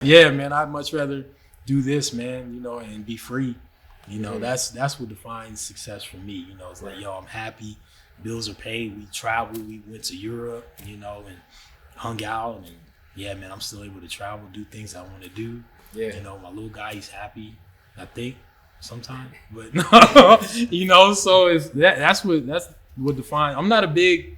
Yeah, man, I'd much rather do this, man, and be free. That's what defines success for me. It's like, I'm happy. Bills are paid. We traveled. We went to Europe, and hung out. And yeah, man, I'm still able to travel, do things I want to do. Yeah. My little guy, he's happy, I think, sometimes. But no, so that's what defines. I'm not a big,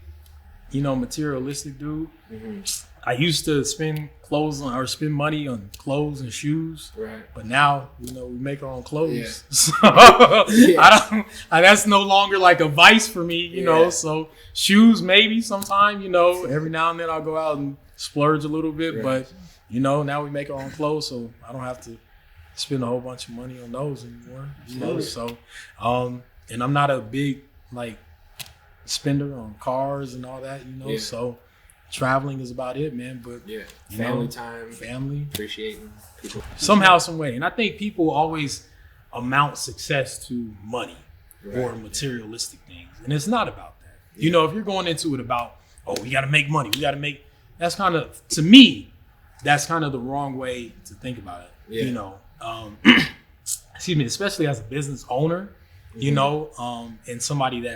materialistic dude. Mm-hmm. I used to spend money on clothes and shoes, right? But now, we make our own clothes. Yeah. So that's no longer like a vice for me, So shoes, maybe sometime, every now and then I'll go out and splurge a little bit, right. But now we make our own clothes, so I don't have to spend a whole bunch of money on those anymore. So, and I'm not a big spender on cars and all that, So. Traveling is about it, man. But family time, family, appreciating people somehow, some way. And I think people always amount success to money or materialistic things, and it's not about that. If you're going into it about, we got to make money, that's kind of, to me, that's kind of the wrong way to think about it. Yeah. Excuse me, especially as a business owner, and somebody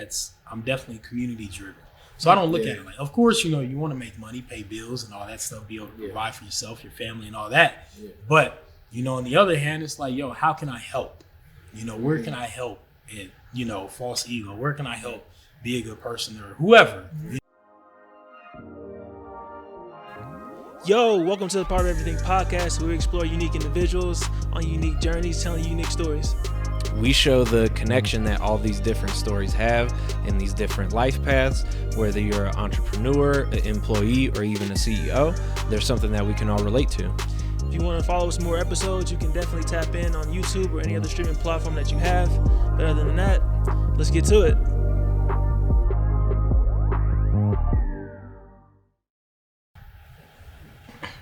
I'm definitely community driven. So I don't look at it like, of course, you want to make money, pay bills and all that stuff, be able to provide for yourself, your family and all that. Yeah. But, on the other hand, it's like, how can I help? Where can I help? And, false ego, where can I help be a good person or whoever? Yo, welcome to the Part of Everything Podcast, where we explore unique individuals on unique journeys, telling unique stories. We show the connection that all these different stories have in these different life paths. Whether you're an entrepreneur, an employee, or even a CEO, there's something that we can all relate to. If you want to follow us more episodes, you can definitely tap in on YouTube or any other streaming platform that you have. But other than that, let's get to it.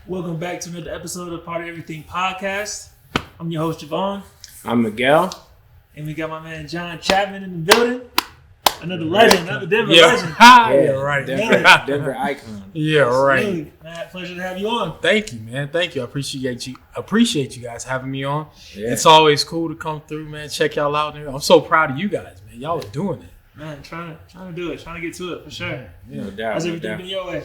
Welcome back to another episode of Part of Everything Podcast. I'm your host, Jevon. I'm Miguel. And we got my man John Chapman in the building. Another legend, another Denver legend. Yeah, right. Denver icon. Yeah, right. Man, pleasure to have you on. Thank you, man. Thank you. I appreciate you guys having me on. Yeah. It's always cool to come through, man. Check y'all out there. I'm so proud of you guys, man. Y'all are doing it. Man, trying to do it. Trying to get to it for sure. Yeah. No doubt. How's everything been your way?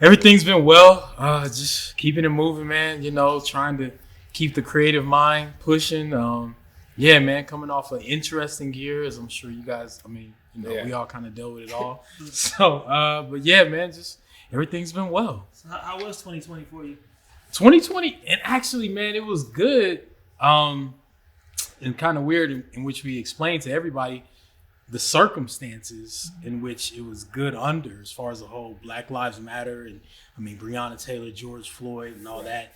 Everything's been well. Just keeping it moving, man. Trying to keep the creative mind pushing. Yeah, man, coming off an interesting year, as I'm sure you guys, we all kind of dealt with it all. So, but yeah, man, just everything's been well. So how was 2020 for you? 2020, and actually, man, it was good. And kind of weird in which we explained to everybody the circumstances in which it was good under, as far as the whole Black Lives Matter and Breonna Taylor, George Floyd, and all that.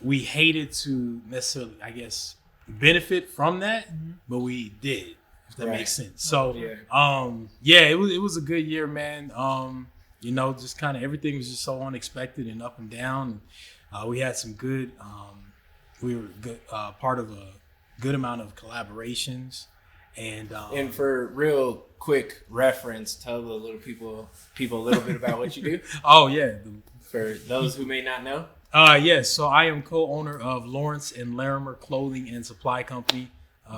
We hated to necessarily, I guess, benefit from that, but we did, if that makes sense. So it was a good year, man. Just kind of everything was just so unexpected and up and down. We had some good we were good part of a good amount of collaborations, and for real quick reference, tell the little people a little bit about what you do. Oh yeah, for those who may not know. Yes, so I am co-owner of Lawrence and Larimer Clothing and Supply Company,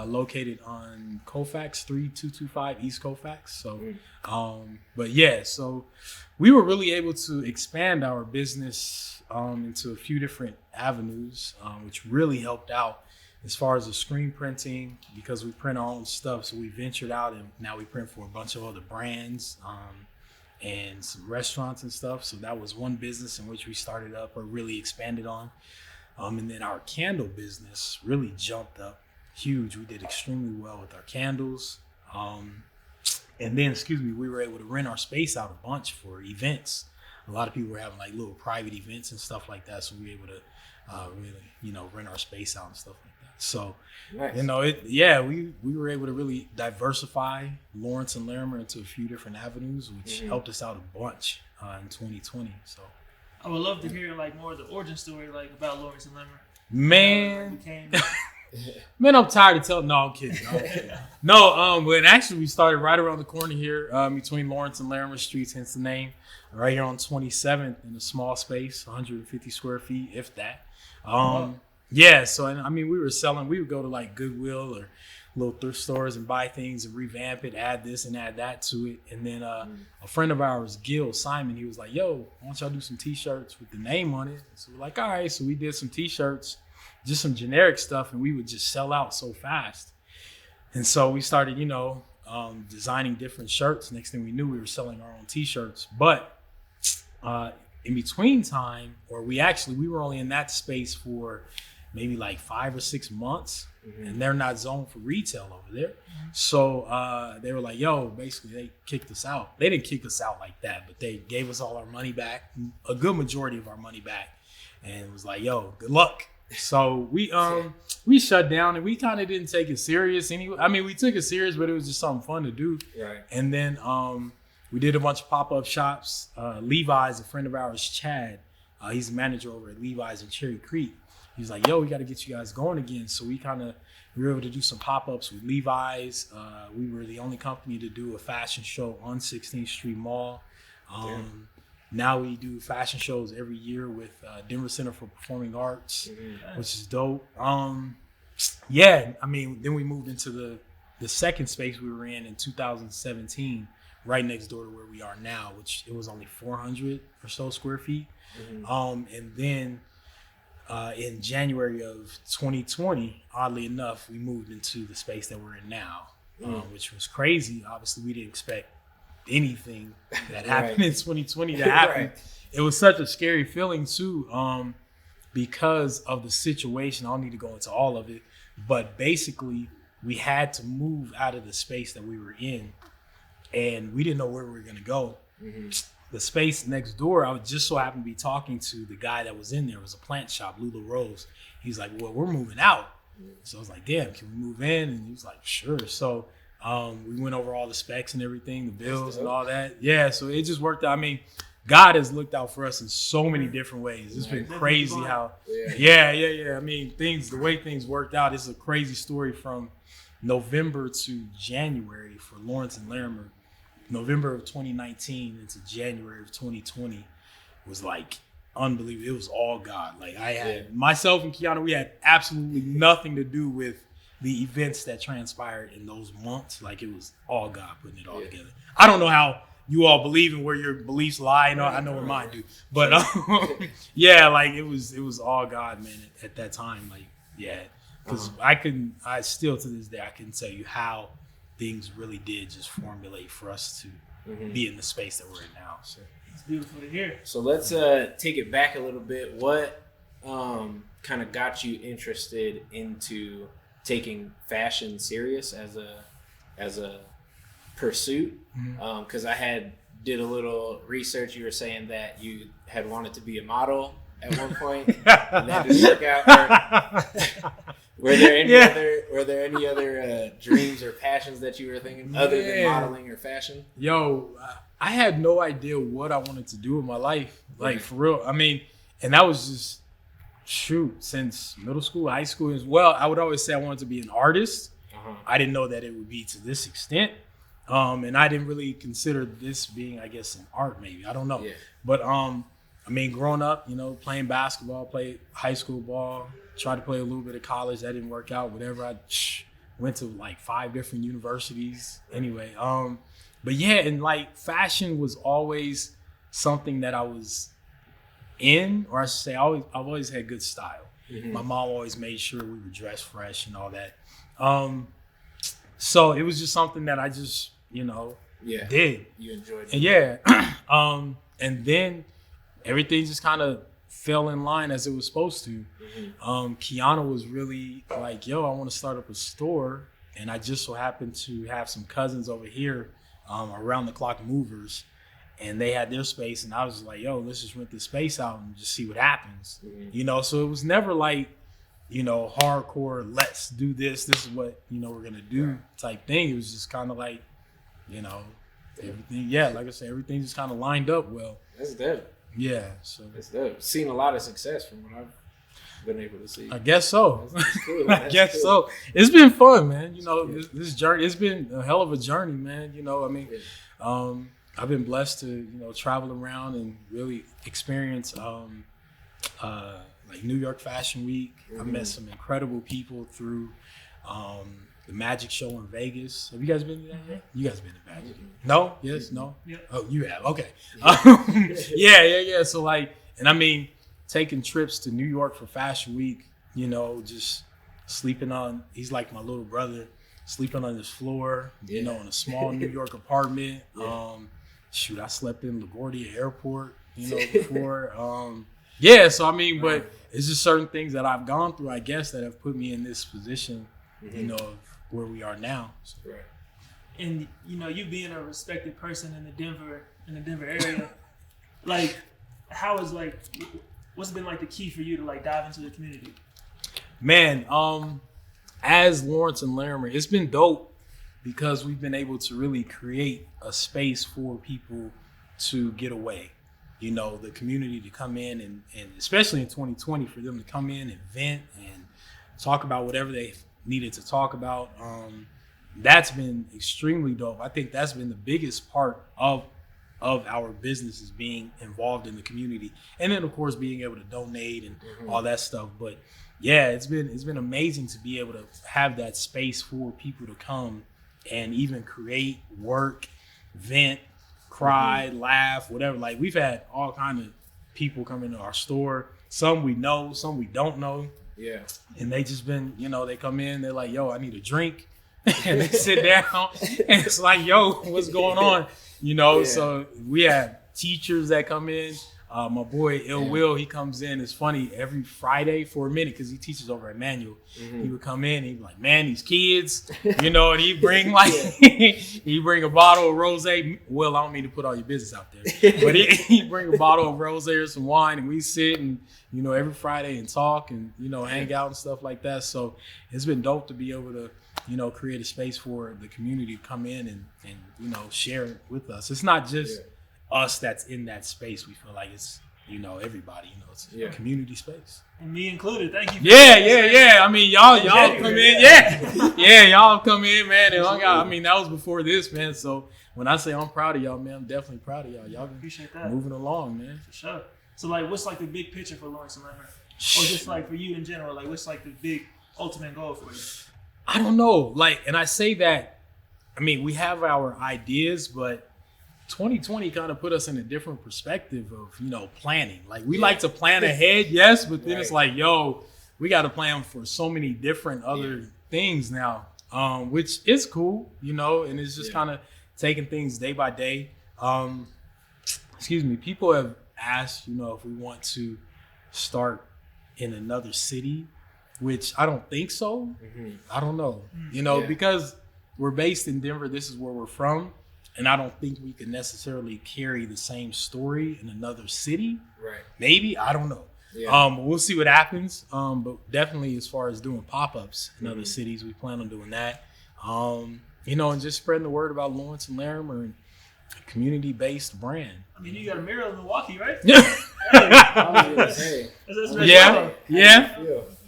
located on Colfax 3225 East Colfax. So, but yeah, so we were really able to expand our business into a few different avenues, which really helped out as far as the screen printing, because we print our own stuff. So we ventured out and now we print for a bunch of other brands. And some restaurants and stuff. So that was one business in which we started up or really expanded on. And then our candle business really jumped up huge. We did extremely well with our candles. And then, we were able to rent our space out a bunch for events. A lot of people were having little private events and stuff like that. So we were able to really, rent our space out and stuff like that. So, nice. We were able to really diversify Lawrence and Larimer into a few different avenues, which helped us out a bunch in 2020. So, I would love to hear more of the origin story about Lawrence and Larimer. Man, Man, I'm tired of telling. No, I'm kidding. No, but actually we started right around the corner here between Lawrence and Larimer Streets, hence the name. Right here on 27th in a small space, 150 square feet, if that. Yeah, so I mean, we would go to like Goodwill or little thrift stores and buy things and revamp it, add this and add that to it. And then a friend of ours, Simon, he was like, yo, why don't y'all do some t-shirts with the name on it? So we're like, all right. So we did some t-shirts, just some generic stuff, and we would just sell out so fast. And so we started, designing different shirts. Next thing we knew, we were selling our own t-shirts. But in between time, we were only in that space for maybe like 5 or 6 months, and they're not zoned for retail over there. So they were like, yo, basically they kicked us out. They didn't kick us out like that, but they gave us all our money back, a good majority of our money back, and it was like, yo, good luck. So we shut down, and we kind of didn't take it serious anyway. I mean, we took it serious, but it was just something fun to do. Right. And then we did a bunch of pop-up shops. Levi's, a friend of ours, Chad, he's a manager over at Levi's in Cherry Creek. He was like, yo, we got to get you guys going again. So we were able to do some pop-ups with Levi's. We were the only company to do a fashion show on 16th Street Mall. Now we do fashion shows every year with Denver Center for Performing Arts, which is dope. Yeah, I mean, then we moved into the second space we were in 2017, right next door to where we are now, which it was only 400 or so square feet. And then in January of 2020, oddly enough, we moved into the space that we're in now, which was crazy. Obviously, we didn't expect anything that happened in 2020 to happen. Right. It was such a scary feeling too, because of the situation. I don't need to go into all of it, but basically we had to move out of the space that we were in, and we didn't know where we were going to go. The space next door, I just so happened to be talking to the guy that was in there. It was a plant shop, Lula Rose. He's like, well, we're moving out. So I was like, damn, can we move in? And he was like, sure. So we went over all the specs and everything, the bills and all that. Yeah, so it just worked out. I mean, God has looked out for us in so many different ways. It's been crazy how, I mean, the way things worked out, it's a crazy story from November to January for Lawrence and Larimer. November of 2019 into January of 2020 was like unbelievable. It was all God. Like I had myself and Kiana, we had absolutely nothing to do with the events that transpired in those months. Like it was all God putting it all together. I don't know how you all believe in where your beliefs lie. I know where mine do. But like it was all God, man, at that time. Like, because I still to this day, I couldn't tell you how things really did just formulate for us to be in the space that we're in now. So it's beautiful to hear. So let's take it back a little bit. What kind of got you interested into taking fashion serious as a pursuit? Because I did a little research. You were saying that you had wanted to be a model at one point, and that didn't work out. Were there any other dreams or passions that you were thinking other than modeling or fashion? Yo, I had no idea what I wanted to do with my life, like for real. I mean, and that was just since middle school, high school as well. I would always say I wanted to be an artist. I didn't know that it would be to this extent, and I didn't really consider this being, I guess, an art. Maybe I don't know, but I mean, growing up, playing basketball, played high school ball. Tried to play a little bit of college. That didn't work out. Whatever. I went to like 5 different universities. Anyway, but yeah, and like fashion was always something that I was in, or I should say, I've always had good style. My mom always made sure we were dressed fresh and all that. So it was just something that I just, did. You enjoyed it. And yeah. And then everything just kind of fell in line as it was supposed to. Kiana was really like, yo, I want to start up a store. And I just so happened to have some cousins over here, around the clock movers, and they had their space. And I was like, yo, let's just rent this space out and just see what happens. So it was never like, hardcore, let's do this. This is what, we're going to do type thing. It was just kind of like, everything. Yeah, like I said, everything just kind of lined up well. That's dope. Yeah, so it's dope. Seen a lot of success from what I've been able to see. I guess so. That's cool. I guess so. It's been fun, man. You know, this journey. It's been a hell of a journey, man. You know, I mean, I've been blessed to travel around and really experience like New York Fashion Week. I met some incredible people through the Magic Show in Vegas. Have you guys been to that yet? You guys been to Magic? No? Yes? No? Yeah. Oh, you have. Okay. Yeah. So like, and I mean, taking trips to New York for Fashion Week, just sleeping on, he's like my little brother, sleeping on his floor, in a small New York apartment. I slept in LaGuardia Airport, before. So I mean, but it's just certain things that I've gone through, I guess, that have put me in this position, of where we are now. So. Right. And you being a respected person in the Denver area, like, what's been like the key for you to like dive into the community? Man, as Lawrence and Larimer, it's been dope because we've been able to really create a space for people to get away. The community to come in and especially in 2020 for them to come in and vent and talk about whatever they needed to talk about. That's been extremely dope. I think that's been the biggest part of our business, is being involved in the community, and then of course being able to donate and all that stuff. But yeah, it's been amazing to be able to have that space for people to come and even create, work, vent, cry, laugh, whatever. Like, we've had all kind of people come into our store. Some we know, some we don't know. Yeah. And they just been, they come in, they're like, yo, I need a drink. And they sit down and it's like, yo, what's going on? So we have teachers that come in. My boy Ill Will, he comes in. It's funny, every Friday for a minute, because he teaches over at Manual. He would come in, he'd be like, man, these kids, and he'd bring like he'd bring a bottle of rosé. Well, I don't mean to put all your business out there, but he'd bring a bottle of rosé or some wine, and we sit and every Friday and talk and hang out and stuff like that. So it's been dope to be able to create a space for the community to come in and share it with us. It's not just us that's in that space. We feel like it's everybody, it's a community space, and me included. Thank you. Yeah. I mean, y'all come in, y'all come in, man, and hung out. I mean, that was before this, man. So when I say I'm proud of y'all, man, I'm definitely proud of y'all. Y'all been appreciate that. Moving along, man. For sure. So like, what's like the big picture for Lawrence and Larimer, or just like for you in general? Like, what's like the big ultimate goal for you? I don't know. Like, and I say that, I mean, we have our ideas, but 2020 kind of put us in a different perspective of, planning. Like, we like to plan ahead, yes, but then it's like, yo, we got to plan for so many different other things now, which is cool, and it's just kind of taking things day by day. People have asked, if we want to start in another city, which I don't think so. I don't know, because we're based in Denver. This is where we're from. And I don't think we can necessarily carry the same story in another city. Right. Maybe. I don't know. Yeah. But we'll see what happens. But definitely as far as doing pop-ups in other cities, we plan on doing that. And just spreading the word about Lawrence and Larimer and a community-based brand. I mean, you got a mirror in Milwaukee, right? Hey. Yeah.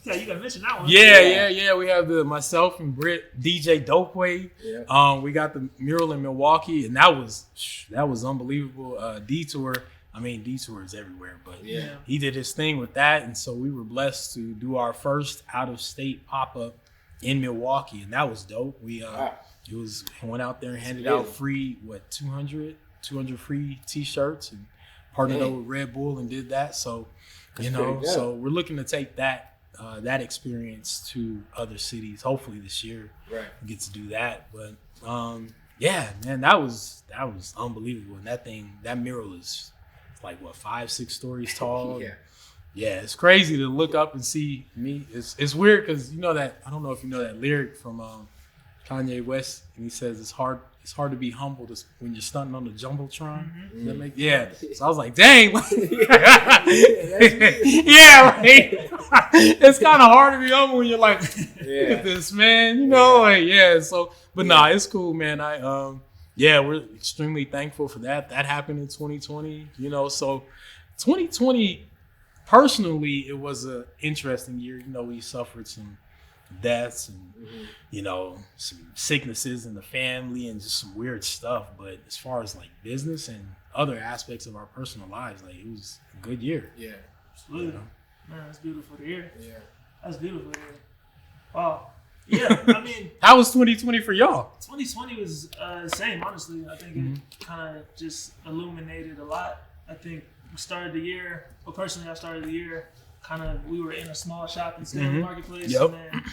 Yeah, you gotta mention that one. Yeah. We have myself and Britt, DJ Dopewave. Yeah. We got the mural in Milwaukee, and that was unbelievable. Detour is everywhere, but he did his thing with that, and so we were blessed to do our first out-of-state pop-up in Milwaukee, and that was dope. We went out there and handed out free 200 free T-shirts, and partnered up with Red Bull and did that. So so we're looking to take that experience to other cities. Hopefully this year, we get to do that. But man, that was unbelievable. And that mural is like 5-6 stories tall. It's crazy to look up and see me. It's weird because that, I don't know if you know that lyric from Kanye West, and he says it's hard to be humble when you're stunting on the Jumbotron. So I was like, dang. It's kind of hard to be humble when you're like, look at this, man. So, but it's cool, man. We're extremely thankful for that. That happened in 2020, so 2020 personally, it was an interesting year. You know, we suffered some deaths and you know, some sicknesses in the family and just some weird stuff. But as far as like business and other aspects of our personal lives, like it was a good year. Yeah, absolutely. You know? Man, that's beautiful to hear. Yeah, that's beautiful to hear. Wow. Yeah, I mean, how was 2020 for y'all? 2020 was the same, honestly. I think it kind of just illuminated a lot. I think we started the year. Well, personally, I started the year. We were in a small shop in Stanley Marketplace. Yep. And then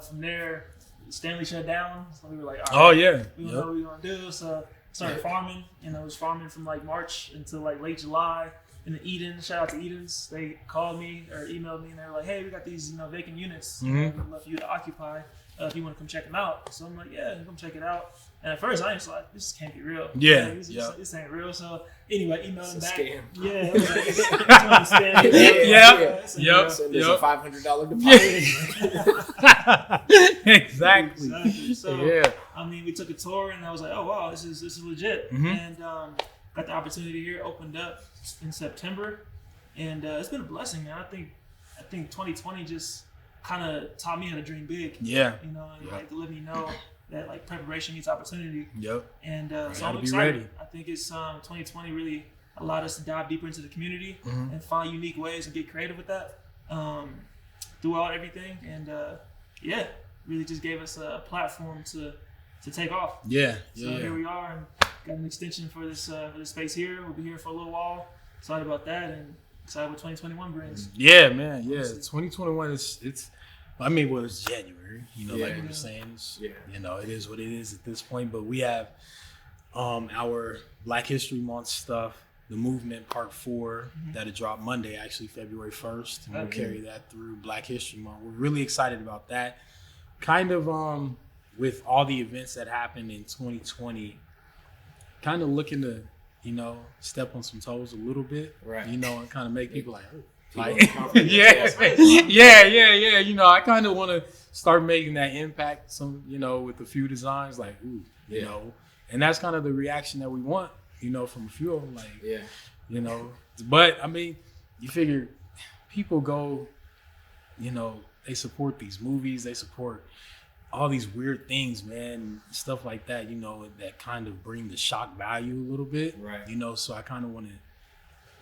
from there, Stanley shut down. So we were like, all right, oh yeah, we don't know what we're gonna do. So started farming. You know, I was farming from like March until like late July. In the Eden, shout out to Edens. They called me or emailed me and they were like, "Hey, we got these vacant units. We'd love for you to occupy if you want to come check them out." So I'm like, "Yeah, come check it out." And at first I was like, "This can't be real. Yeah, this ain't real." So anyway, emailed them back. Scam. Yeah, it was like, it's a scam. Yep. So there's a $500 deposit. Exactly. So I mean, we took a tour and I was like, "Oh wow, this is legit." And got the opportunity here. Opened up in September, and it's been a blessing, man. I think 2020 just kind of taught me how to dream big. Yeah, you know, and like to let me know that like preparation meets opportunity. Yep. And so I'm excited. Ready. I think it's 2020 really allowed us to dive deeper into the community and find unique ways and get creative with that throughout everything. And really just gave us a platform to take off. Yeah. So here we are, and got an extension for this space here. We'll be here for a little while. Excited about that, and excited what 2021 brings. Yeah, man. Yeah, 2021 it's. I mean, well, it's January. You know, like we were saying. You know, it is what it is at this point. But we have our Black History Month stuff, the Movement Part 4 that'll drop Monday, actually February 1st, and we'll carry that through Black History Month. We're really excited about that. Kind of with all the events that happened in 2020, kind of looking to, you know, step on some toes a little bit, right? You know, and kind of make people like, yeah. You know, I kind of want to start making that impact. Some, you know, with a few designs, like, ooh, you know, and that's kind of the reaction that we want, you know, from a few of them, like, you know. But I mean, you figure people go, you know, they support these movies, they support all these weird things, man, stuff like that, you know, that kind of bring the shock value a little bit, right? You know, so I kind of want to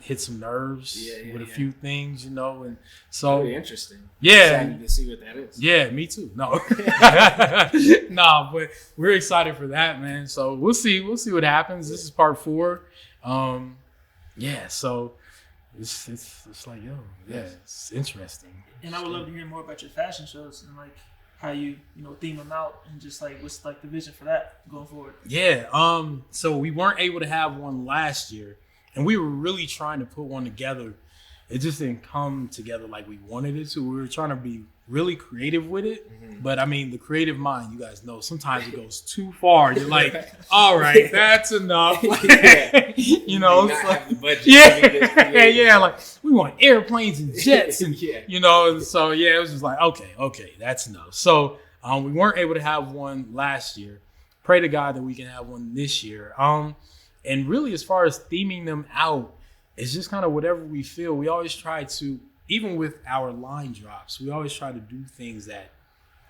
hit some nerves with a few things, you know, and so really interesting. Yeah, excited to see what that is. Yeah, me too. No, but we're excited for that, man. So we'll see what happens. This is part 4. So it's like, it's interesting. And I would love to hear more about your fashion shows and like how you know, theme them out, and just like what's like the vision for that going forward. Yeah. So we weren't able to have one last year, and we were really trying to put one together. It just didn't come together like we wanted it to. We were trying to be really creative with it. But I mean, the creative mind, you guys know, sometimes it goes too far. You're like, all right, that's enough. You know, have the budget like we want airplanes and jets, and you know, so it was just like, okay, that's enough. So we weren't able to have one last year. Pray to God that we can have one this year. And really, as far as theming them out, it's just kind of whatever we feel. We always try to, even with our line drops, we always try to do things that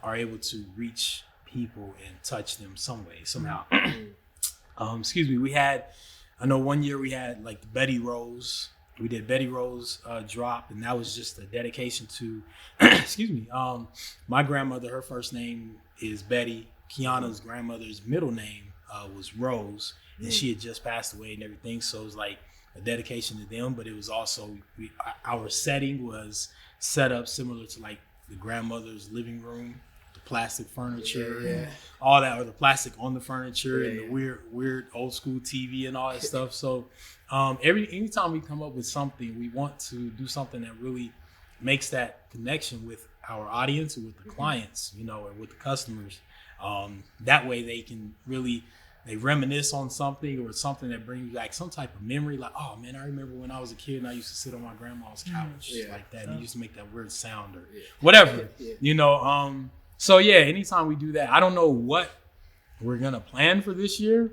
are able to reach people and touch them some way, somehow. I know one year we had like the Betty Rose. We did Betty Rose drop, and that was just a dedication to, my grandmother. Her first name is Betty. Kiana's grandmother's middle name was Rose, and she had just passed away and everything. So it was like a dedication to them, but it was also, our setting was set up similar to like the grandmother's living room, the plastic furniture, all that, or the plastic on the furniture, and the weird old school TV and all that stuff. So anytime we come up with something, we want to do something that really makes that connection with our audience and with the clients, you know, and with the customers. That way they can really, they reminisce on something, or something that brings back some type of memory. Like, oh man, I remember when I was a kid and I used to sit on my grandma's couch like that. And he used to make that weird sound or whatever, you know? So anytime we do that, I don't know what we're going to plan for this year.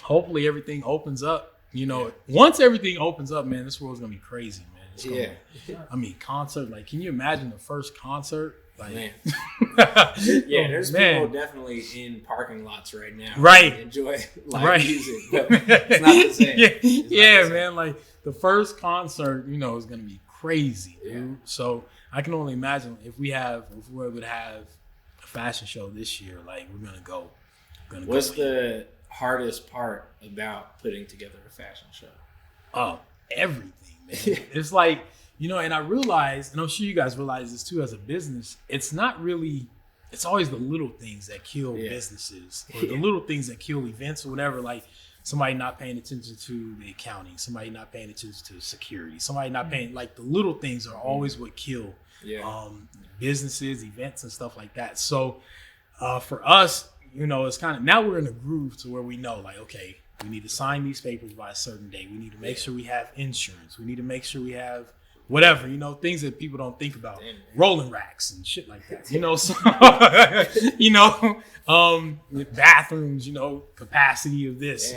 Hopefully everything opens up, you know. Once everything opens up, man, this world's going to be crazy, man. It's going, I mean, concert. Like, can you imagine the first concert? Like, man. Yeah, there's people definitely in parking lots right now. Right. Enjoy live music, but it's not the same. Yeah, man. Like, the first concert, you know, is going to be crazy, dude. So I can only imagine if we're able to have a fashion show this year, like, we're going to go. What's the hardest part about putting together a fashion show? Everything, man. It's like, you know, and I realize, and I'm sure you guys realize this too as a business, it's always the little things that kill businesses, or the little things that kill events or whatever, like somebody not paying attention to the accounting, somebody not paying attention to security, somebody not paying, like the little things are always what kill businesses, events and stuff like that. So for us, you know, it's kind of, now we're in a groove to where we know, like, okay, we need to sign these papers by a certain day. We need to make sure we have insurance. We need to make sure we have whatever, you know, things that people don't think about, rolling racks and shit like that, you know, so, you know, bathrooms, you know, capacity of this,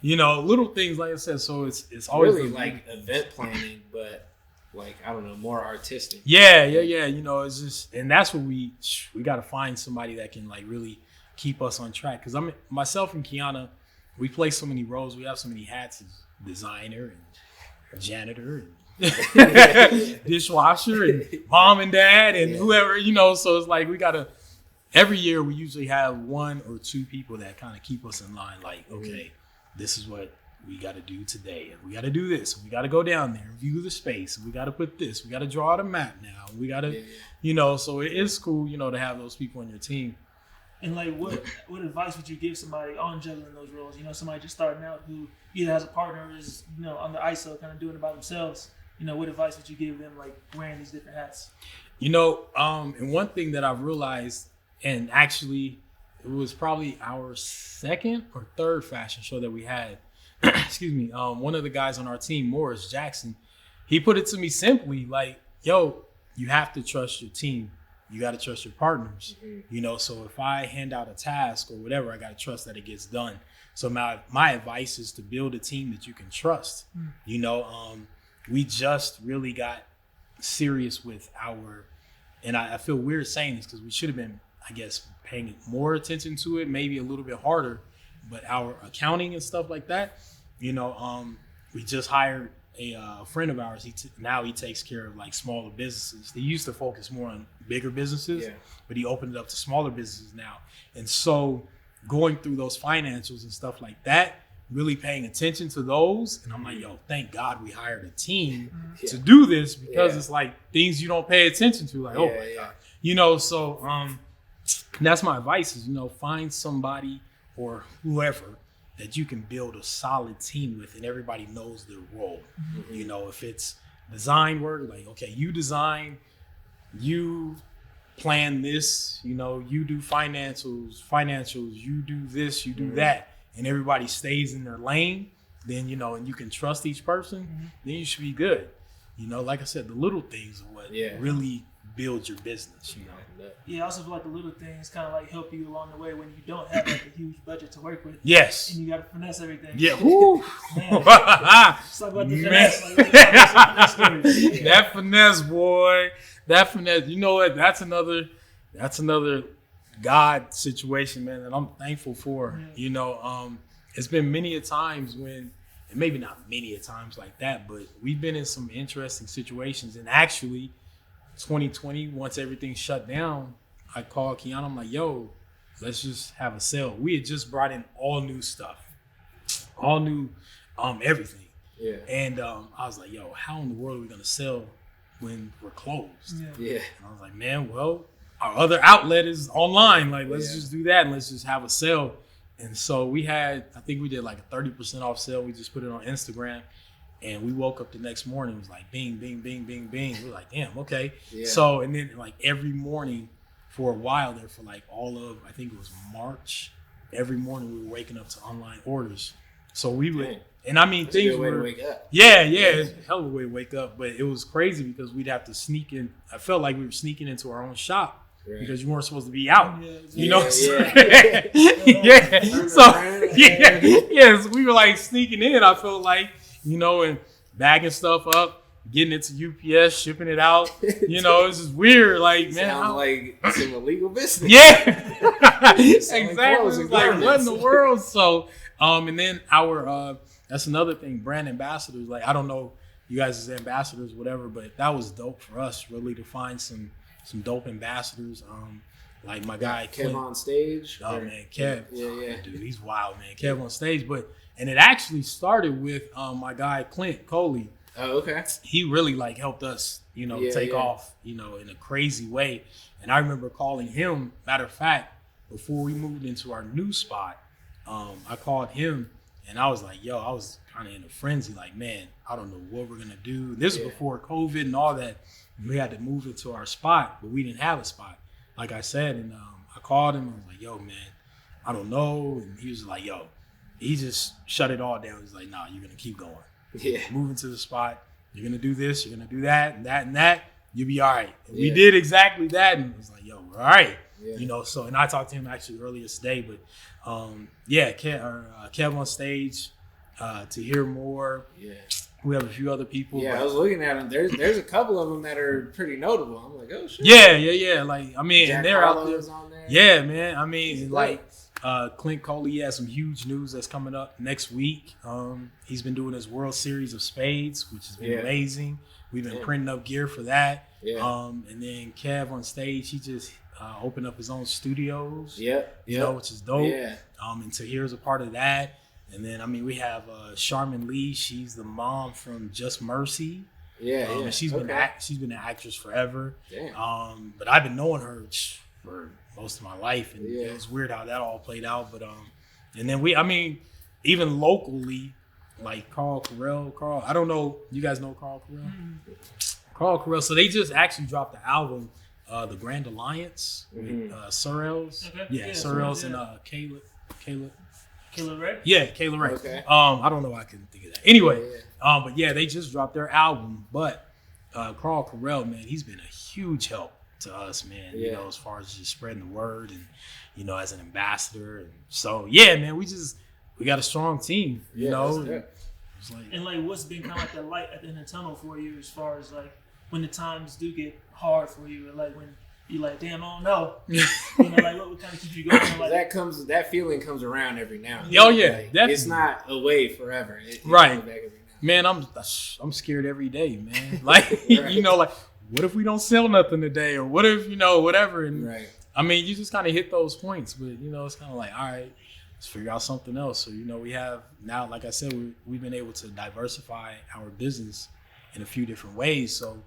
you know, little things, like I said, so it's always really like event planning, but like, I don't know, more artistic. Yeah, you know, it's just, and that's what we got to find somebody that can like really keep us on track, because myself and Kiana, we play so many roles, we have so many hats as designer and janitor and dishwasher and mom and dad and whoever, you know, so it's like every year we usually have one or two people that kind of keep us in line, like, okay, this is what we got to do today, and we got to do this, and we got to go down there and view the space, and we got to put this, we got to draw out a map now, we got to you know, so it is cool, you know, to have those people on your team. And like, what advice would you give somebody on juggling those roles? You know, somebody just starting out who either has a partner or is, you know, on the ISO kind of doing it by themselves. You know, what advice would you give them, like, wearing these different hats? You know, and one thing that I've realized, and actually it was probably our second or third fashion show that we had. Excuse me. One of the guys on our team, Morris Jackson, he put it to me simply, like, yo, you have to trust your team. You got to trust your partners, you know, so if I hand out a task or whatever, I got to trust that it gets done. So my advice is to build a team that you can trust. You know, we just really got serious with and I feel weird saying this because we should have been, I guess, paying more attention to it, maybe a little bit harder, but our accounting and stuff like that, you know, we just hired a friend of ours. Now he takes care of like smaller businesses. They used to focus more on bigger businesses, but he opened it up to smaller businesses now. And so going through those financials and stuff like that, really paying attention to those. And I'm like, yo, thank God we hired a team to do this, because it's like things you don't pay attention to, like, oh my God, you know, so that's my advice is, you know, find somebody or whoever that you can build a solid team with, and everybody knows their role. You know, if it's design work, like, okay, you design, you plan this, you know, you do financials, you do this, you do that, and everybody stays in their lane, then, you know, and you can trust each person, then you should be good. You know, like I said, the little things are what really build your business, you know. Yeah, I also feel like the little things kind of like help you along the way when you don't have like a huge budget to work with. Yes. And you got to finesse everything. Yeah. Woo. Man. Let's talk about the finesse. Like, that finesse, boy. That finesse. You know what? That's another God situation, man, that I'm thankful for. You know, it's been many a times when, and maybe not many a times like that, but we've been in some interesting situations. And actually, 2020, once everything shut down, I called Kiana. I'm like, yo, let's just have a sale. We had just brought in all new stuff, all new everything. Yeah. And I was like, yo, how in the world are we going to sell when we're closed? Yeah. And I was like, man, well, our other outlet is online. Like, let's just do that and let's just have a sale. And so I think we did like a 30% off sale. We just put it on Instagram. And we woke up the next morning, it was like bing, bing, bing, bing, bing. We were like, damn, okay. Yeah. So, and then like every morning for a while there, for like all of, I think it was March, every morning we were waking up to online orders. So we would, and I mean, things were, a good way to wake up. It's a hell of a way to wake up. But it was crazy because we'd have to sneak in. I felt like we were sneaking into our own shop because you weren't supposed to be out. You know? So we were like sneaking in. I felt like, you know, and bagging stuff up. getting it to UPS, shipping it out. You know, it's just weird. Like, man, sounds like some illegal business. Yeah, exactly. It's like, what in the world? So, and then that's another thing, brand ambassadors. Like, I don't know you guys as ambassadors, whatever, but that was dope for us, really, to find some dope ambassadors. Like my guy Kev on stage. Oh man, Kev. Yeah. Dude, he's wild, man. Kev on stage, and it actually started with my guy Clint Coley. Oh, okay. He really like helped us, take off, in a crazy way. And I remember calling him. Matter of fact, before we moved into our new spot, I called him and I was like, yo, I was kind of in a frenzy, like, man, I don't know what we're gonna do. This was before COVID and all that. We had to move into our spot, but we didn't have a spot, like I said. And I called him. I was like, yo, man, I don't know. And he was like, yo, he just shut it all down. He's like, nah, you're gonna keep going. Yeah. Moving to the spot. You're gonna do this. You're gonna do that and that and that. You'll be all right. And we did exactly that. And it was like, yo, we're all right. Yeah. So, and I talked to him actually earlier today, but Kev on stage, to hear more. Yeah. We have a few other people. Yeah, I was looking at them. There's a couple of them that are pretty notable. I'm like, oh shit. Yeah. Like, I mean, Jack and they're Harlow's out there. On there. Yeah, man. I mean, like, Clint Coley has some huge news that's coming up next week. He's been doing his World Series of Spades, which has been amazing. We've been printing up gear for that. Yeah. And then Kev on stage, he just opened up his own studios. Which is dope. Yeah. And Tahir's a part of that. And then, I mean, we have Charmin Lee. She's the mom from Just Mercy. And she's been an actress forever. Damn. But I've been knowing her for most of my life, and it was weird how that all played out. But and then even locally, like Carl Carrell. I don't know, you guys know Carl Carrell? Mm-hmm. Carl Carrell. So they just actually dropped the album, The Grand Alliance, with Sorrells. Okay. Yeah, Sorrells and Kayla Ray? Yeah, Kayla Ray. Okay. I don't know why I couldn't think of that. Anyway, but yeah, they just dropped their album. But Carl Carrell, man, he's been a huge help to us, man. Yeah. As far as just spreading the word and, as an ambassador. And so, yeah, man, we got a strong team, you know. And like, what's been kind of like the light at the end of the tunnel for you as far as like when the times do get hard for you, and like when you're like, damn, I don't know. Like what would kind of keep you going? Like, that feeling comes around every now and then. Oh yeah, like, definitely. It's not away forever. It right. Comes back every now and then. Man, I'm scared every day, man. Like like, what if we don't sell nothing today, or what if whatever? And I mean, you just kind of hit those points, but it's kind of like, all right, let's figure out something else. So we have now, like I said, we've been able to diversify our business in a few different ways. So,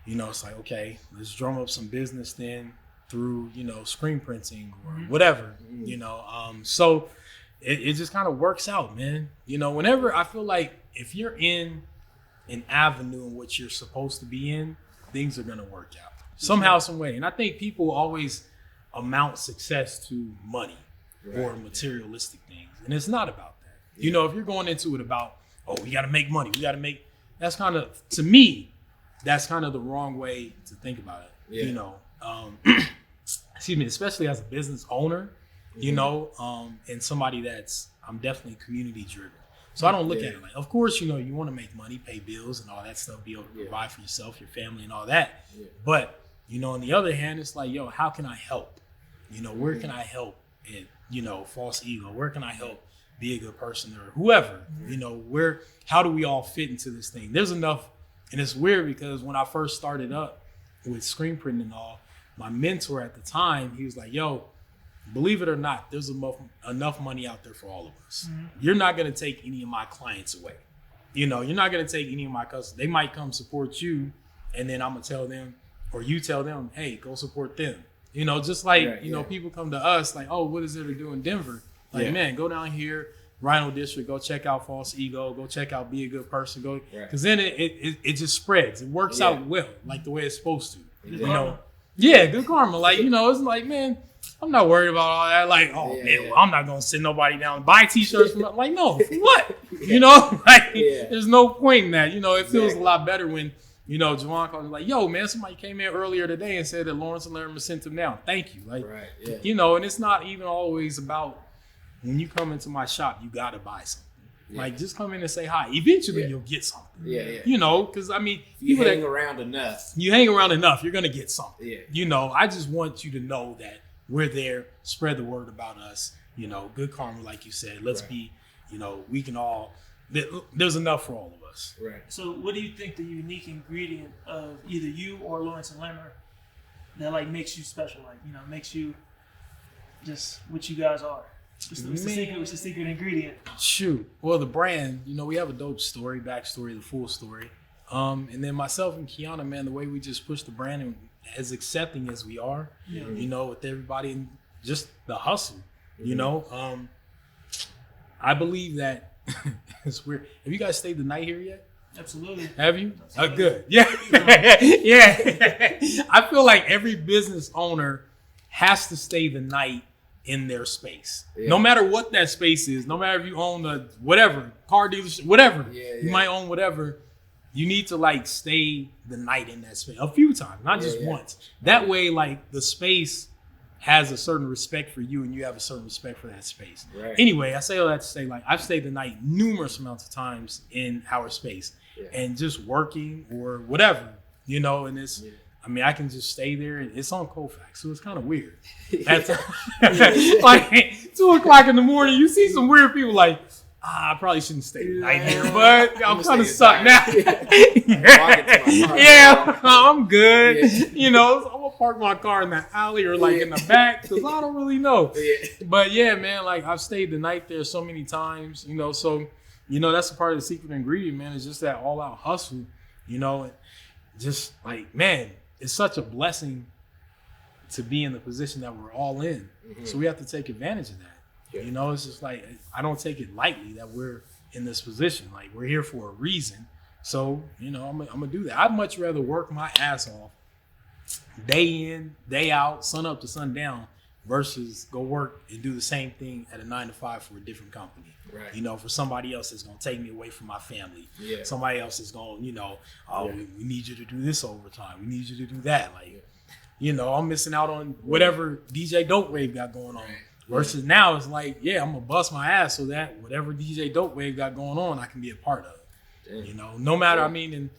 it's like, okay, let's drum up some business then through, screen printing or whatever, so it just kind of works out, man. Whenever I feel like if you're in an avenue in which you're supposed to be in, things are going to work out somehow, some way. And I think people always amount success to money or materialistic things. And it's not about that. Yeah. If you're going into it about, we got to make money, that's kind of, to me, that's kind of the wrong way to think about it. Yeah. Excuse me, especially as a business owner, and somebody I'm definitely community driven. So I don't look at it like, of course, you want to make money, pay bills and all that stuff, be able to provide for yourself, your family and all that. Yeah. But, on the other hand, it's like, how can I help? Where can I help it? False ego. Where can I help be a good person or whoever? How do we all fit into this thing? There's enough. And it's weird because when I first started up with screen printing and all, my mentor at the time, he was like, yo, believe it or not, there's enough money out there for all of us. Mm-hmm. You're not going to take any of my clients away. You're not going to take any of my customers. They might come support you, and then I'm going to tell them, or you tell them, hey, go support them. Just like, people come to us like, oh, what is there to do in Denver? Like, man, go down here, Rhino District, go check out False Ego, go check out Be a Good Person, go, because then it just spreads. It works out well, like the way it's supposed to. Good karma. Like, it's like, man, I'm not worried about all that. Like, I'm not gonna sit nobody down and buy t-shirts from like, no, for what? There's no point in that. It feels a lot better when Jevon called me like, yo, man, somebody came in earlier today and said that Lawrence Larimer sent him down. Thank you. Like, and it's not even always about when you come into my shop, you gotta buy something. Like, just come in and say hi. Eventually, you'll get something. Yeah. You know, because, I mean, you hang around enough, you're going to get something. Yeah. You know, I just want you to know that we're there. Spread the word about us. You know, good karma, like you said. Let's be, you know, we can all, there's enough for all of us. Right. So what do you think the unique ingredient of either you or Lawrence and Larimer that, like, makes you special? Like, you know, makes you just what you guys are? What's the secret ingredient? Shoot. Well, the brand, you know, we have a dope story, backstory, the full story. And then myself and Kiana, man, the way we just push the brand and as accepting as we are, you know, with everybody and just the hustle, you know. I believe that it's weird. Have you guys stayed the night here yet? Absolutely. Have you? Absolutely. Good. Yeah. Yeah. I feel like every business owner has to stay the night in their space. Yeah. No matter what that space is, no matter if you own a whatever, car dealership, whatever, you might own whatever, you need to like stay the night in that space a few times, not just once. That way, like the space has a certain respect for you and you have a certain respect for that space. Right. Anyway, I say all that to say, like, I've stayed the night numerous amounts of times in our space and just working or whatever, you know, and it's, I mean, I can just stay there. And it's on Colfax, so it's kind of weird. That's like 2:00 in the morning. You see some weird people like, I probably shouldn't stay the night here, but I'm kind of stuck now. I'm good. You know, so I'm gonna park my car in the alley or like in the back because I don't really know. But yeah, man, like I've stayed the night there so many times. You know, so you know that's a part of the secret ingredient, man. Is just that all-out hustle. You know, and just like man. It's such a blessing to be in the position that we're all in. So we have to take advantage of that. Yeah. You know, it's just like, I don't take it lightly that we're in this position. Like, we're here for a reason. So, you know, I'm going to do that. I'd much rather work my ass off day in, day out, sun up to sun down, versus go work and do the same thing at a 9-to-5 for a different company. Right. You know, for somebody else that's going to take me away from my family. Yeah. Somebody else is going, you know, we need you to do this overtime. We need you to do that. Like, you know, I'm missing out on whatever DJ Dope Wave got going on. Right. Versus now it's like, I'm going to bust my ass so that whatever DJ Dope Wave got going on, I can be a part of. Damn. You know, no matter, I mean, and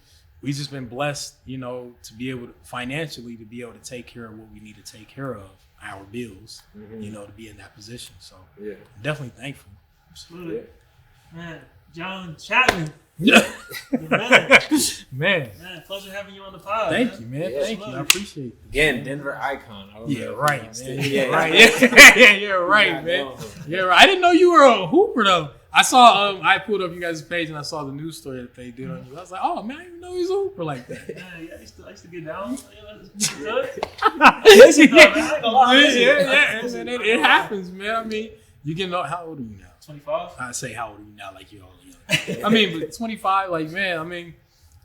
we've just been blessed, you know, to be able to financially to be able to take care of what we need to take care of, our bills, you know, to be in that position. So I'm definitely thankful. Absolutely. Man, John Chapman. Man, pleasure having you on the pod. Thank you, man. Thank you. I appreciate it. Again, Denver icon. Right, man. Right, man. Yeah, right. I didn't know you were a hooper though. I saw I pulled up you guys' page and I saw the news story that they did on you. I was like, oh man, I didn't know he's a hooper like that. I used to get down. It happens, man. I mean, you can know how old are you now? 25. I say how old are you now, like you're all young. I mean, but 25, like man, I mean,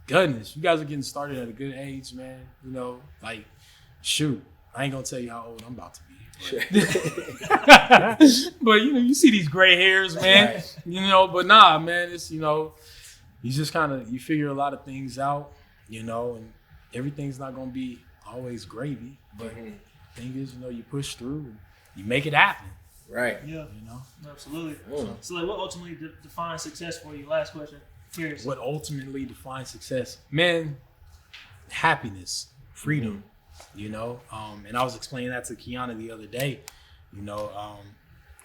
goodness, you guys are getting started at a good age, man. You know, like, shoot, I ain't gonna tell you how old I'm about to be. But you know, you see these gray hairs, man. Right. You know, but nah, man, it's you know, you just kind of you figure a lot of things out, you know, and everything's not gonna be always gravy. But the thing is, you know, you push through and you make it happen. Right. Yeah. You know. Absolutely. So, like, what ultimately defines success for you? Last question. Curious. What ultimately defines success, man? Happiness, freedom. You know, and I was explaining that to Kiana the other day. You know,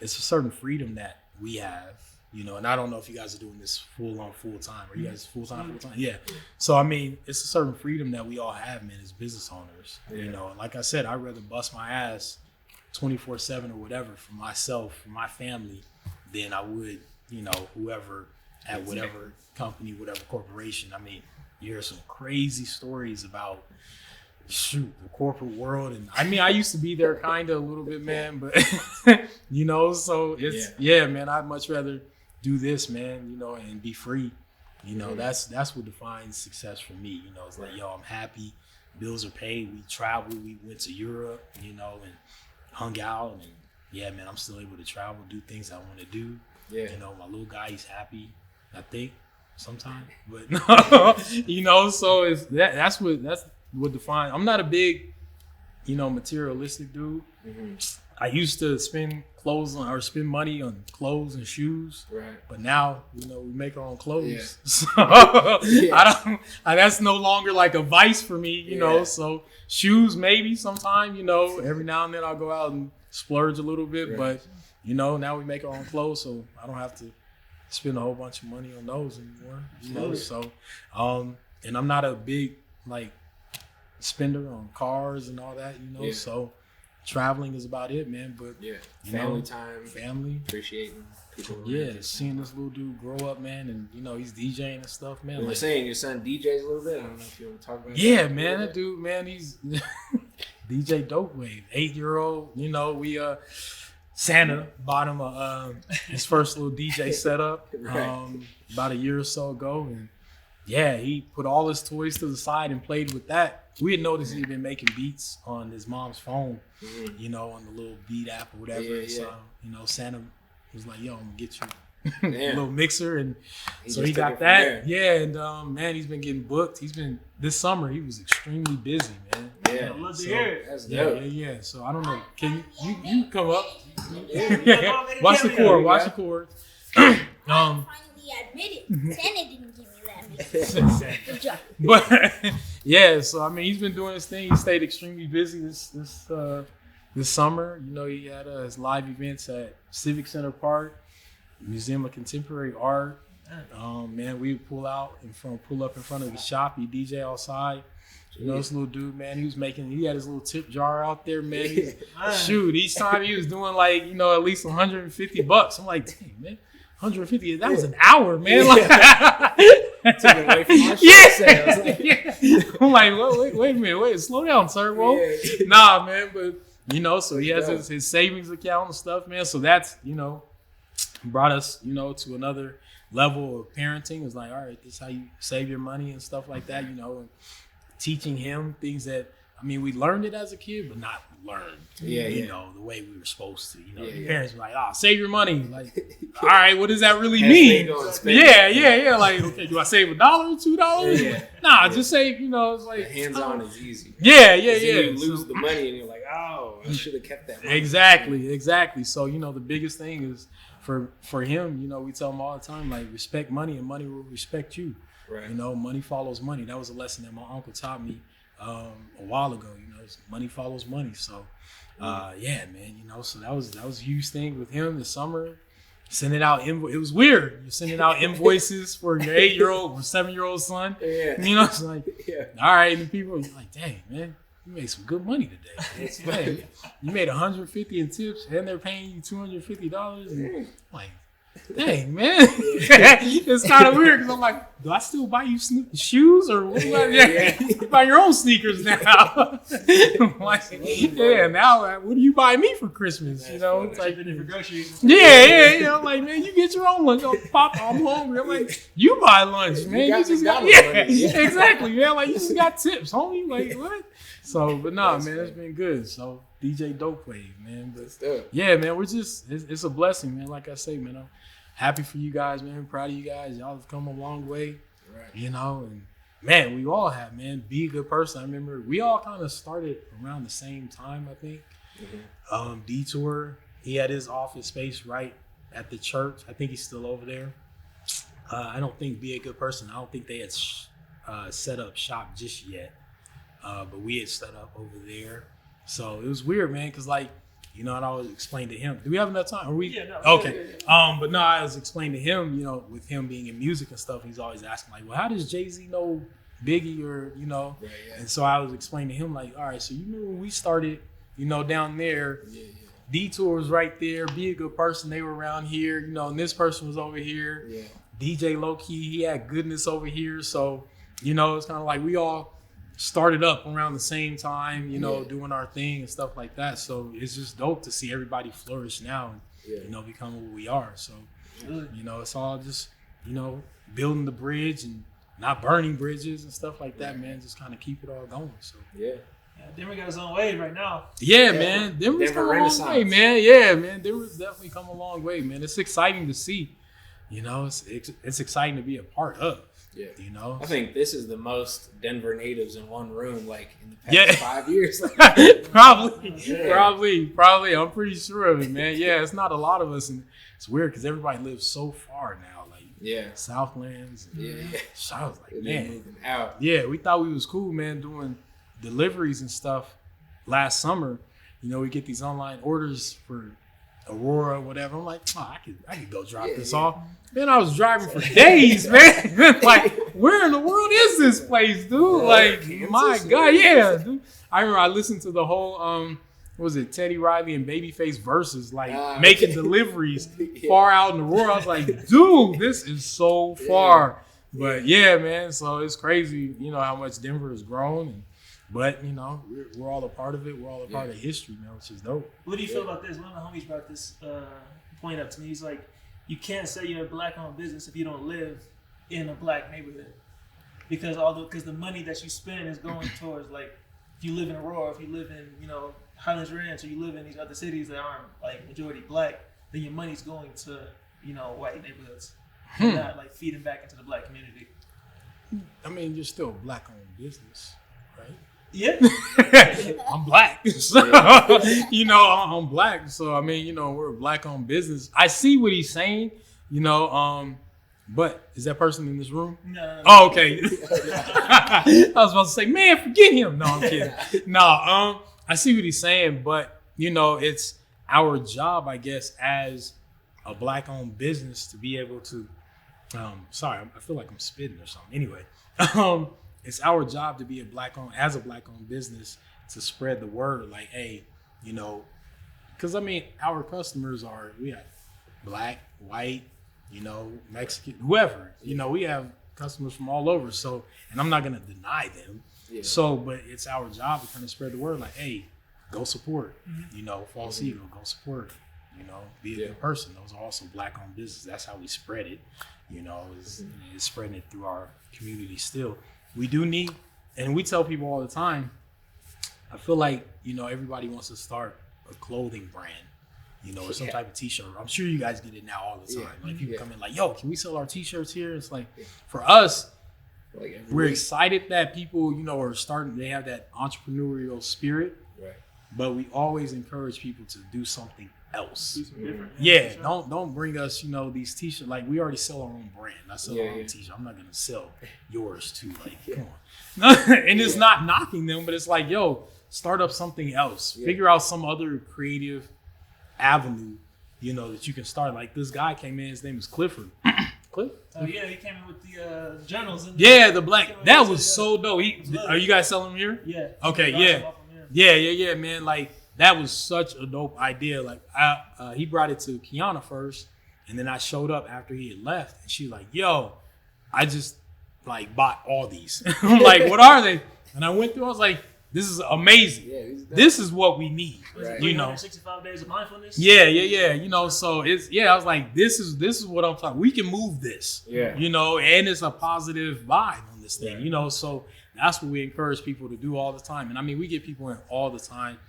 it's a certain freedom that we have. You know, and I don't know if you guys are doing this full time. Are you guys full time? Yeah. So I mean, it's a certain freedom that we all have, man, as business owners. Yeah. You know, and like I said, I'd rather bust my ass 24/7 or whatever for myself, for my family, than I would, you know, whoever at whatever company, whatever corporation. I mean, you hear some crazy stories about the corporate world, and I mean, I used to be there kind of a little bit, man, but you know, so it's man, I'd much rather do this, man, you know, and be free. You know, that's what defines success for me. You know, it's like, I'm happy, bills are paid, we traveled, we went to Europe, you know, and hung out, and man, I'm still able to travel, do things I want to do. You know, my little guy, he's happy, I think, sometimes, but no, you know, so it's that's what defines. I'm not a big, you know, materialistic dude. I used to spend money on clothes and shoes, Right. but now we make our own clothes. Yeah. So Yeah. that's no longer like a vice for me, you know. Yeah. So shoes maybe sometime, every now and then I'll go out and splurge a little bit, Right. but now we make our own clothes, so I don't have to spend a whole bunch of money on those anymore. So and I'm not a big like spender on cars and all that, Yeah. so traveling is about it, man. But family time, family, appreciating people. Seeing this little dude grow up, man, and he's DJing and stuff, man. You were saying your son DJs a little bit. I don't know if you want to talk about. Yeah, man, that dude, man, he's DJ Dope Wave, 8-year-old. We Santa bought him his first little DJ setup about a year or so ago, and he put all his toys to the side and played with that. We had noticed he'd been making beats on his mom's phone, on the little beat app or whatever. Yeah. So, Santa was like, "Yo, I'm gonna get you Damn. a little mixer," and so just he took it got from that. there. Yeah, and man, he's been getting booked. This summer he was extremely busy, man. Yeah, I'd love to hear it. That's dope. Yeah. So I don't know. Can you come up? Yeah. Watch the chord. Watch the chord. Finally admitted Santa didn't give me that mixer. Good job. But so I mean, he's been doing his thing. He stayed extremely busy this summer. He had his live events at Civic Center Park, Museum of Contemporary Art. Man, we would pull up in front of the shop. He DJ outside. This little dude, man, he had his little tip jar out there, man. Shoot, each time he was doing like, at least $150. I'm like, dang, man, 150, that was an hour, man. Took it away from my sales. I'm like, wait a minute, slow down, sir. Well, nah, man, but so he has his savings account and stuff, man. So that's brought us to another level of parenting. It's like, all right, this is how you save your money and stuff like that, and teaching him things that we learned it as a kid, but not learned. The way we were supposed to. The parents were like, save your money. Like, all right, what does that really mean? Yeah. Like, okay, do I save $1, $2? Yeah. Nah, just save. It's like hands-on is easy. Yeah. You lose the money and you're like, I should have kept that money. Exactly. So the biggest thing is for him. We tell him all the time, like, respect money, and money will respect you. Right. Money follows money. That was a lesson that my uncle taught me a while ago. Money follows money. So, man. So that was a huge thing with him this summer. Sending out it was weird. You're sending out invoices for your 8-year-old or 7-year-old son. Yeah. It's like, all right, and people are like, dang, man, you made some good money today. Man, you made $150 in tips, and they're paying you $250. And like, dang, man, it's kind of weird because I'm like, do I still buy you shoes or what? You buy your own sneakers now. Like, now what do you buy me for Christmas? It's like for groceries. Yeah. I'm like, man, you get your own lunch. Pop, I'm hungry. I'm like, you buy lunch, man. You just got exactly, man. Like, you just got tips, homie. Like, what? So, but nah, man, it's been good. So DJ Dope Wave, man. But yeah, man, it's a blessing, man. Like I say, man, I'm happy for you guys, man. I'm proud of you guys. Y'all have come a long way, right? And man, we all have, man. Be a good person. I remember we all kind of started around the same time, I think. Mm-hmm. Detour, he had his office space right at the church. I think he's still over there. I don't think Be a Good Person. I don't think they had set up shop just yet, but we had set up over there. So it was weird, man, because like, and I always explain to him. Do we have enough time? Are we? Yeah, no. Okay. But no, I was explaining to him, with him being in music and stuff, he's always asking like, well, how does Jay-Z know Biggie or, Right, yeah. And so I was explaining to him like, all right, so you remember when we started, down there, Detour was right there, Be a Good Person, they were around here, and this person was over here. Yeah. DJ Low-Key, he had Goodness over here. So, it's kind of like we all started up around the same time, doing our thing and stuff like that. So it's just dope to see everybody flourish now and, become what we are. So, it's all just, building the bridge and not burning bridges and stuff like that, man. Just kind of keep it all going. So, Denver got his own wave right now. Yeah, man. Denver's come a long way, man. Yeah, man. Denver's definitely come a long way, man. It's exciting to see. It's exciting to be a part of. Yeah. You know? I think this is the most Denver natives in one room, like, in the past 5 years. Probably. I'm pretty sure of it, man. Yeah, it's not a lot of us. And it's weird because everybody lives so far now. Like, Southlands. So I was like, man. Moving out. Yeah, we thought we was cool, man, doing deliveries and stuff last summer. You know, we get these online orders for Aurora, whatever. I'm like, I could go drop this off. Then I was driving for days, man. Like, where in the world is this place, dude? Like, Kansas, my God, dude. I remember I listened to the whole, what was it, Teddy Riley and Babyface versus, like, making deliveries far out in Aurora. I was like, dude, this is so far. But yeah, man. So it's crazy, you know, how much Denver has grown. But, you know, we're all a part of it. We're all a part of history, man, which is dope. What do you feel about this? One of the homies brought this point up to me. He's like, you can't say you're a black-owned business if you don't live in a black neighborhood. Because the money that you spend is going towards, like, if you live in Aurora, if you live in, you know, Highlands Ranch, or you live in these other cities that aren't, like, majority black, then your money's going to, you know, white neighborhoods. And not, like, feeding back into the black community. I mean, you're still a black-owned business, right? Yeah. I'm black. So, you know, I'm black. So, I mean, you know, we're a black-owned business. I see what he's saying, you know, but is that person in this room? No. Oh, okay. I was about to say, man, forget him. No, I'm kidding. No, I see what he's saying, but, you know, it's our job, I guess, as a black-owned business to be able to, sorry, I feel like I'm spitting or something. Anyway, it's our job to be a black-owned business to spread the word. Like, hey, you know, because I mean, our customers we have black, white, you know, Mexican, whoever. You know, we have customers from all over. So, and I'm not gonna deny them. Yeah. So, but it's our job to kind of spread the word. Like, hey, go support. You know, False Eagle, go support. You know, be a good person. Those are also black-owned business. That's how we spread it. You know, it's spreading it through our community still. We do need, and we tell people all the time, I feel like, you know, everybody wants to start a clothing brand, you know, or some type of t-shirt. I'm sure you guys get it now all the time. Like, people come in like, yo, can we sell our t-shirts here? It's like, for us, like, we're excited that people, you know, they have that entrepreneurial spirit, right? But we always encourage people to do something else. Do something different. Yeah, don't bring us, you know, these t-shirts. Like, we already sell our own brand. I sell our own t-shirt. I'm not gonna sell yours too. Like, come on. And it's not knocking them, but it's like, yo, start up something else. Figure out some other creative avenue, you know, that you can start. Like, this guy came in. His name is Clifford. Cliff? Oh yeah, he came in with the journals. The black. That was so dope. Are you guys selling them here? Yeah. Okay. Yeah, man. Like, that was such a dope idea. Like, he brought it to Kiana first, and then I showed up after he had left, and she was like, yo, I just, like, bought all these. I'm like, what are they? And I went through, I was like, this is amazing. Yeah, this is what we need. Right. You know, 65 days of mindfulness. Yeah. You know, so I was like, this is what I'm talking. We can move this. Yeah. You know, and it's a positive vibe on this thing. Right. You know, so that's what we encourage people to do all the time. And I mean, we get people in all the time,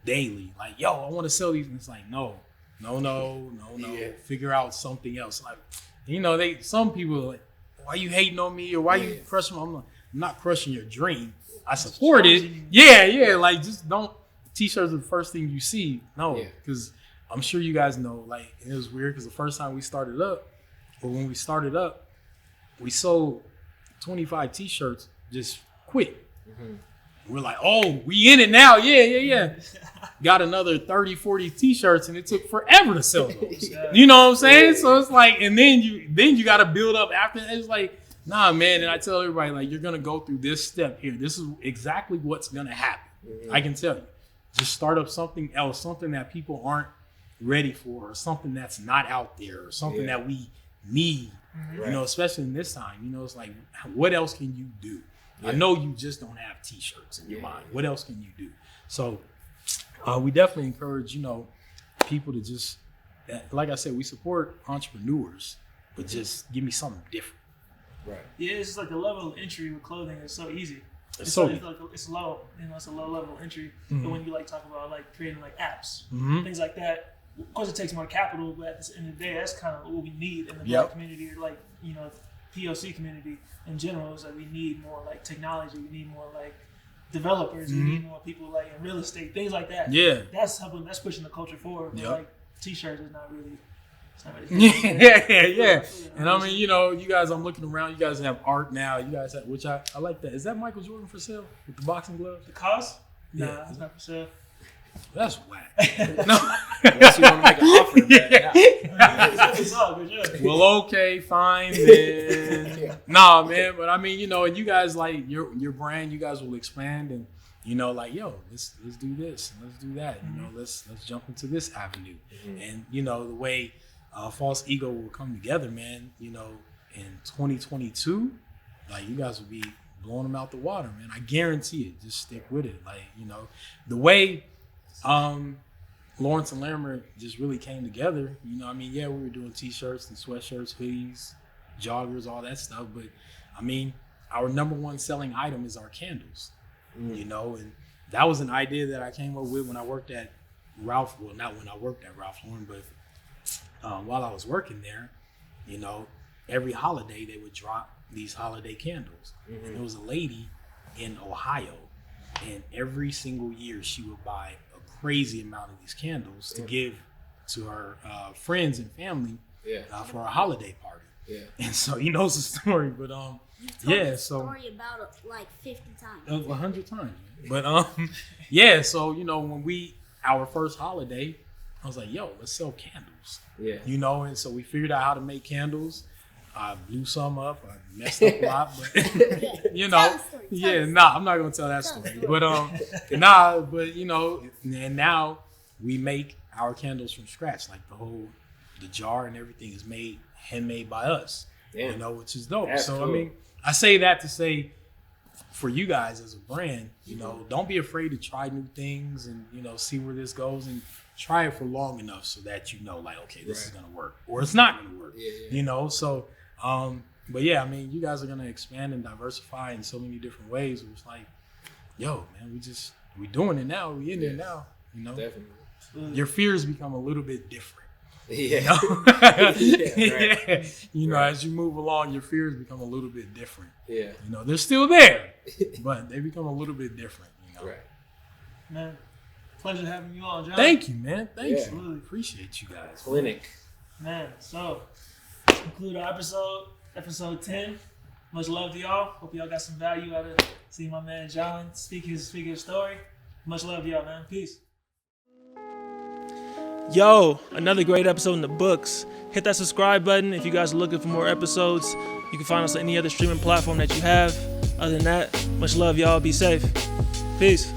daily. Like, yo, I want to sell these. And it's like, no. Yeah. Figure out something else. Like, you know, some people are like, why you hating on me, or why you crushing me? I'm not crushing your dream. I support it. Yeah. Like, just don't. T-shirts are the first thing you see. No, because I'm sure you guys know. Like, it was weird because the first time we started up, we sold 25 T-shirts just quick. Mm-hmm. We're like, oh, we in it now. Yeah. Got another 30, 40 T-shirts, and it took forever to sell those. You know what I'm saying? So it's like, and then you got to build up after. It's like, nah, man. And I tell everybody, like, you're going to go through this step here. This is exactly what's going to happen. Mm-hmm. I can tell you. Just start up something else, something that people aren't ready for, or something that's not out there, or something that we need. Mm-hmm. You know, especially in this time. You know, it's like, what else can you do? I know you just don't have T-shirts in your mind. What else can you do? So we definitely encourage, you know, people to just, like I said, we support entrepreneurs, but just give me something different. Right. Yeah, it's just like the level of entry with clothing is so easy. It's low. It's a low level entry. Mm-hmm. But when you like talk about like creating like apps, things like that, of course it takes more capital, but at the end of the day, that's kind of what we need in the black community. Like, you know, POC community in general is that we need more like technology. We need more like developers. Mm-hmm. We need more people like in real estate, things like that. Yeah. That's helping. That's pushing the culture forward. But Yep. like T-shirts is not really. It's not really Yeah. And I mean, you know, you guys, I'm looking around. You guys have art now. You guys have, which I like that. Is that Michael Jordan for sale with the boxing gloves? The cost? Nah, Yeah. it's not for sale. That's whack. No. Unless you want to make an offer. It's all good, yeah. Well, okay, fine then. Nah, man, but I mean, you know, and you guys like your brand, you guys will expand and you know, like, yo, let's do this and let's do that. You know, let's jump into this avenue. And you know, the way False Ego will come together, man. You know, in 2022, like you guys will be blowing them out the water, man. I guarantee it. Just stick with it. Like, you know, the way Lawrence and Larimer just really came together. You know, I mean, yeah, we were doing T-shirts and sweatshirts, hoodies, joggers, all that stuff. But I mean, our number one selling item is our candles. You know, and that was an idea that I came up with when I worked at Ralph. Well, not when I worked at Ralph Lauren, but while I was working there, you know, every holiday they would drop these holiday candles. And there was a lady in Ohio, and every single year she would buy a crazy amount of these candles to give to her friends and family for a holiday party. And so he knows the story, but The story about it like 50 times. 100 times. But yeah, so you know, when our first holiday, I was like, yo, let's sell candles. Yeah. You know, and so we figured out how to make candles. I blew some up. I messed up a lot, but you know, I'm not gonna tell that story. But but you know, and now we make our candles from scratch. Like the jar and everything is handmade by us. Damn. You know, which is dope. That's so cool. I mean, I say that to say, for you guys as a brand, you know, don't be afraid to try new things and, you know, see where this goes and try it for long enough so that you know, like, okay, this is going to work or it's not going to work, you know? So, but yeah, I mean, you guys are going to expand and diversify in so many different ways. It's like, yo, man, we doing it now. We in there now, you know? Definitely. Your fears become a little bit different. You know? You know, as you move along, your fears become a little bit different. You know, they're still there, but they become a little bit different, you know. Man, pleasure having you on, John. Thank you, man. Thank you. Really Appreciate you guys. Clinic. Man, so conclude our episode 10. Much love to y'all. Hope y'all got some value out of seeing my man John speak his story. Much love to y'all, man. Peace. Yo, another great episode in the books. Hit that subscribe button if you guys are looking for more episodes. You can find us on any other streaming platform that you have. Other than that, much love, y'all. Be safe. Peace.